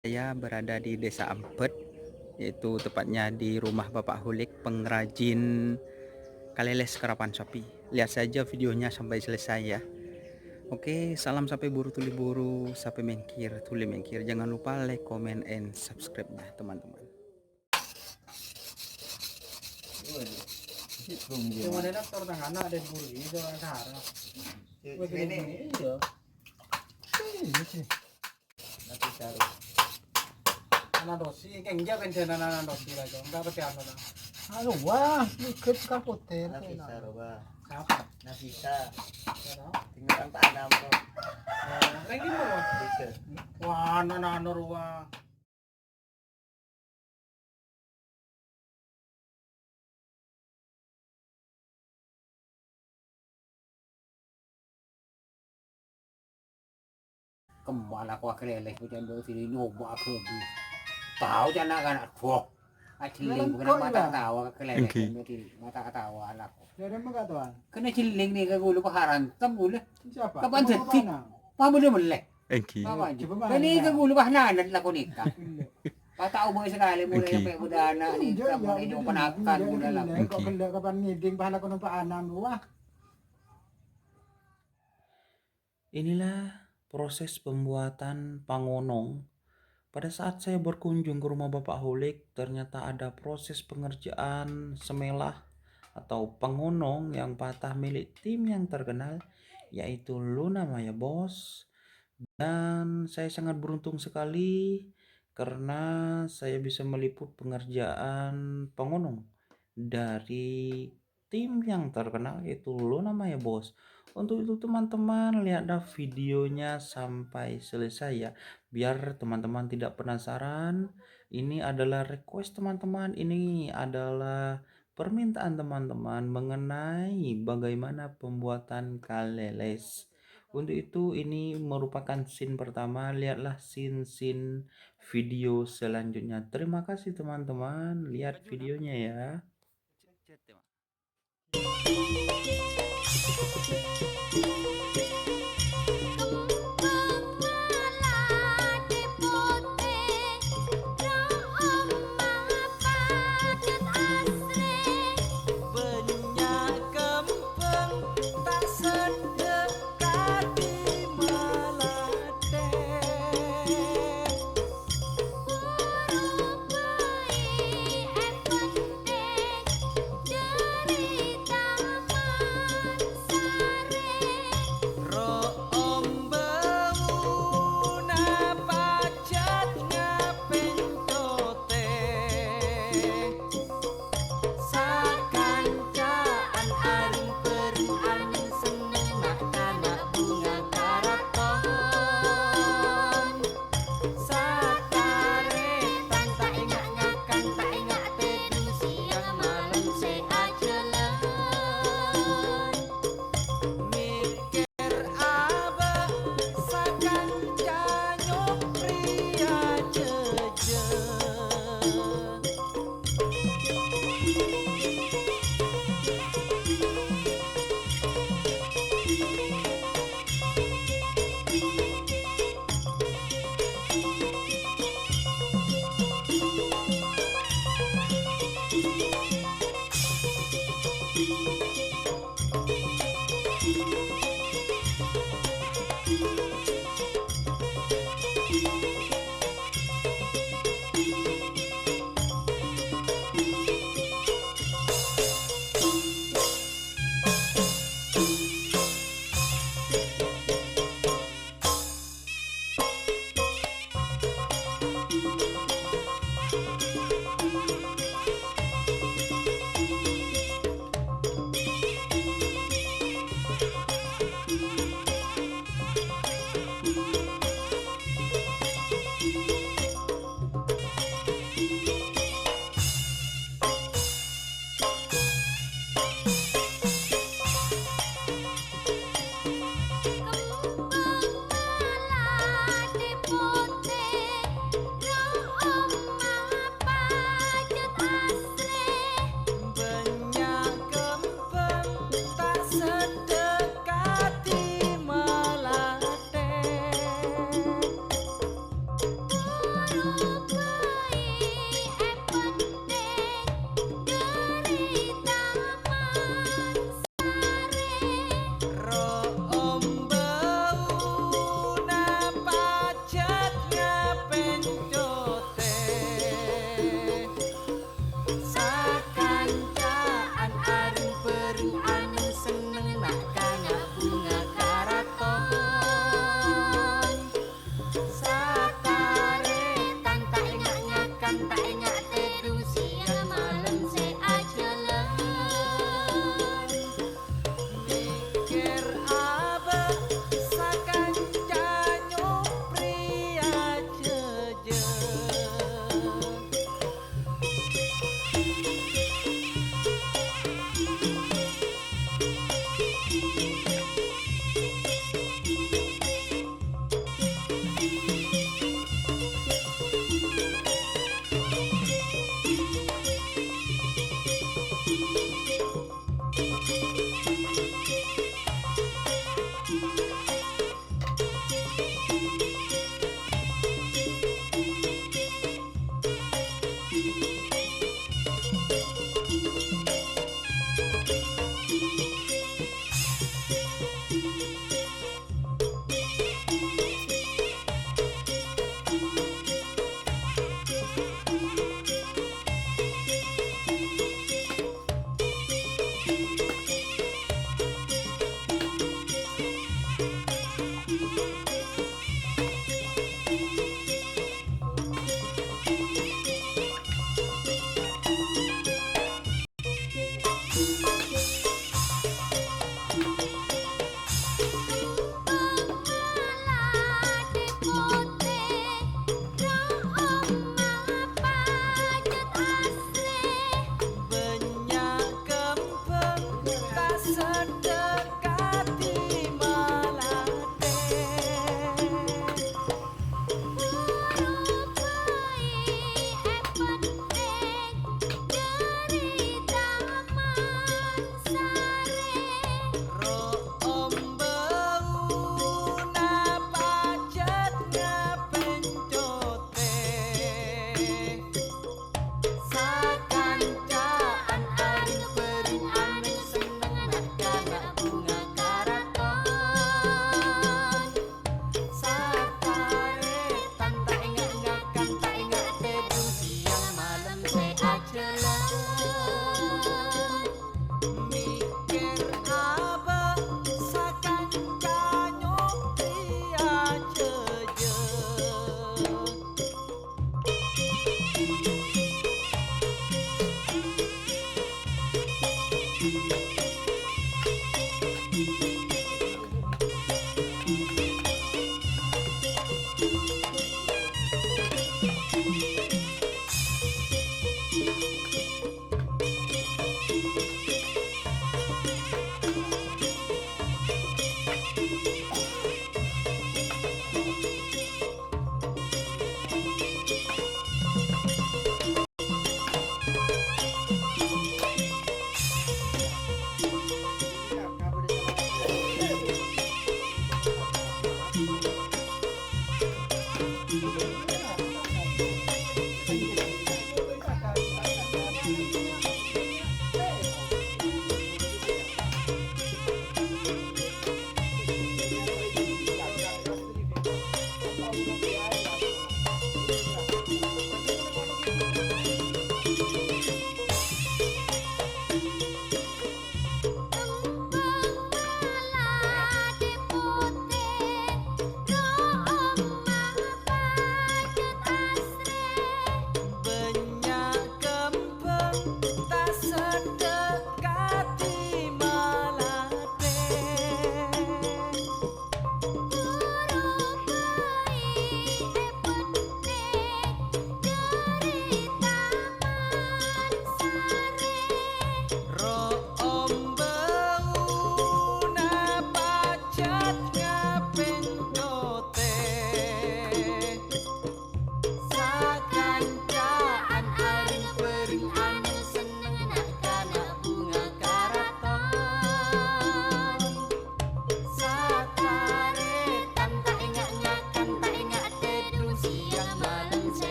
Saya berada di Desa Ampet, yaitu tepatnya di rumah Bapak Hulik, pengrajin kaleles karapan sapi. Lihat saja videonya sampai selesai ya. Oke, salam sampai buru tuli buru, sampai mengkir tuli mengkir. Jangan lupa like, comment, and subscribe-nya teman-teman. Yung mga doktor na nga na din buri do sa harap. Ini iya. Nanti cari. Ana dosi kenja pensiona ana dosi lagi. Enggak pati ano na. Ano wah, ikut kapoter. Nafisa ba? Siapa? Nafisa. Ano? Tingnan ang paalam ko. Lagi mo. Dito. Wah, ano ruwa. Kembala ko akelele ko dyan doon sini nobo ako. Tahu dyan na kanak ko. At hiling ko na matatawa akelele ko mata katawa anak ko. Dari magatuan. Kena hiling ni kagulo pa harantam gulo. Siapa? Kapan detik? Pamulo mulai. Enki. Kani kagulo pa hananan la ko nika. Patao mo sekali mo na yung budana ni kamu inyong panakan mo na lang. Kok kenda kapan ngiding bahala ko ng paanam wah. Inilah proses pembuatan pangonong. Pada saat saya berkunjung ke rumah Bapak Hulik, ternyata ada proses pengerjaan semelah atau pengonong yang patah milik tim yang terkenal, yaitu Luna Maya Bos. Dan saya sangat beruntung sekali karena saya bisa meliput pengerjaan pengonong dari tim yang terkenal, yaitu Luna Maya Bos. Untuk itu teman-teman, lihatlah videonya sampai selesai ya, biar teman-teman tidak penasaran. Ini adalah request teman-teman, ini adalah permintaan teman-teman mengenai bagaimana pembuatan kaleles. Untuk itu ini merupakan scene pertama, lihatlah scene video selanjutnya. Terima kasih teman-teman, lihat videonya ya.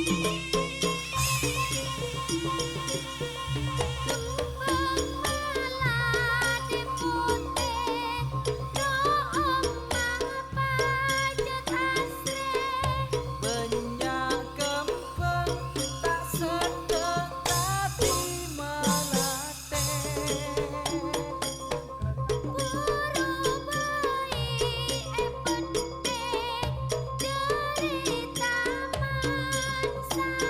Derita mansa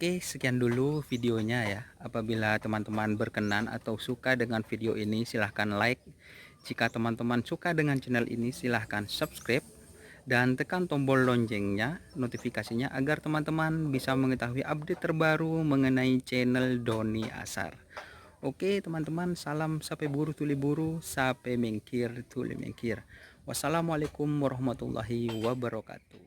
Oke, sekian dulu videonya ya. Apabila teman-teman berkenan atau suka dengan video ini, silahkan like. Jika teman-teman suka dengan channel ini, silahkan subscribe dan tekan tombol loncengnya, notifikasinya, agar teman-teman bisa mengetahui update terbaru mengenai channel Doni Asar. Oke teman-teman, salam sape buru tuli buru, sape mengkir tuli mengkir. Wassalamualaikum warahmatullahi wabarakatuh.